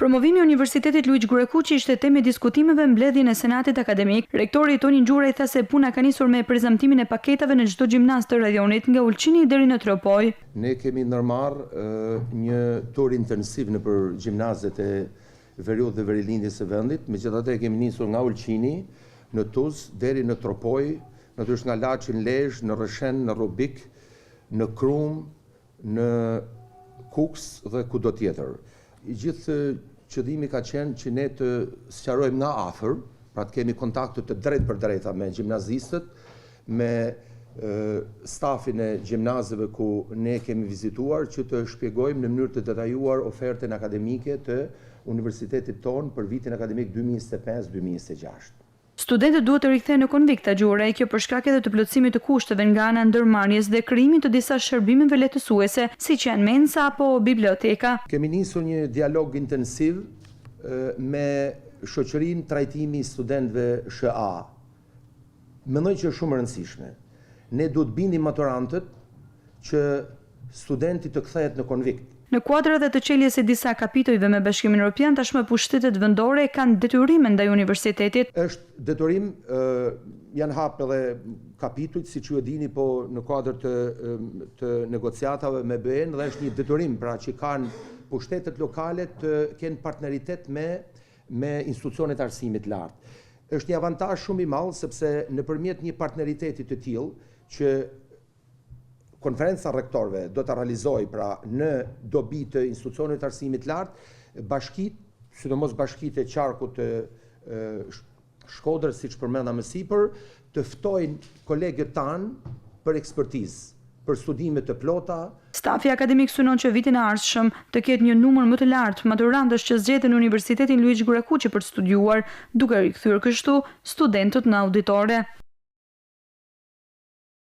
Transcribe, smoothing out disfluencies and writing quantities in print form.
Promovimi i Universitetit Luiç Gurekuçi ishte temë e diskutimeve mbledhjen e Senatit Akademik. Rektori Toni Ngjuraj tha se puna ka nisur me prezantimin e paketave në çdo gjimnaz të rajonit, nga Ulqini deri në Tropoj. Ne kemi ndërmarrë një tur intensiv nëpër gjimnazet e Veriut dhe Verilindjes së vendit, megjithatë kemi nisur nga Ulqini në Tuz deri në Tropoj, natyrisht nga Laçi në Lezhë, në Rreshen, në Rubik, në Krum, në Kuks dhe kudo tjetër. I gjithë qëllimi ka qenë që ne të sqarojmë nga afër, pra të kemi kontakte të drejt për drejta me gjimnazistët, me stafin e gjimnazeve ku ne kemi vizituar, që të shpjegojmë në mënyrë të detajuar ofertën akademike të universitetit tonë për vitin akademik 2025-2026. Studentët duhet të rikthehen në konvikt, tha Ngjuraj, kjo për shkak edhe të plotësimit të kushteve nga ana ndërmarrjes dhe krijimit të disa shërbimeve lehtësuese, siç janë mensa apo biblioteka. Kemi nisur një dialog intensiv me shoqërinë trajtimi i studentëve SHA. Mendoj që është shumë e rëndësishme. Ne duhet bindim maturantët që studenti të kthehet në konvikt. Në kuadër edhe të çeljes së disa kapitujve me Bashkimin Evropian, tashmë pushtetet vendore kanë detyrime ndaj universitetit. Është detyrim, janë hapur edhe kapitujt, siç ju e dini, po në kuadër të negociatave me BE-n, dhe është një detyrim, pra që kanë pushtetet lokale të kenë partneritet me institucionet arsimit lartë. Është një avantazh shumë i madh sepse nëpërmjet një partneriteti të tillë që Konferenca rektorëve do të realizojë pra në dobi të institucionit të arsimit lartë, bashkitë, sidomos bashkitë e qarkut të Shkodrës, siç përmenda më sipër, të ftojnë kolegët tanë për ekspertizë, për studime të plota. Stafi akademik synon që vitin e ardhshëm të ketë një numër më të lartë maturantësh që zgjidhen në Universitetin Luiç Gurekuçi për të studiuar, duke rikthyer kështu studentët në auditore.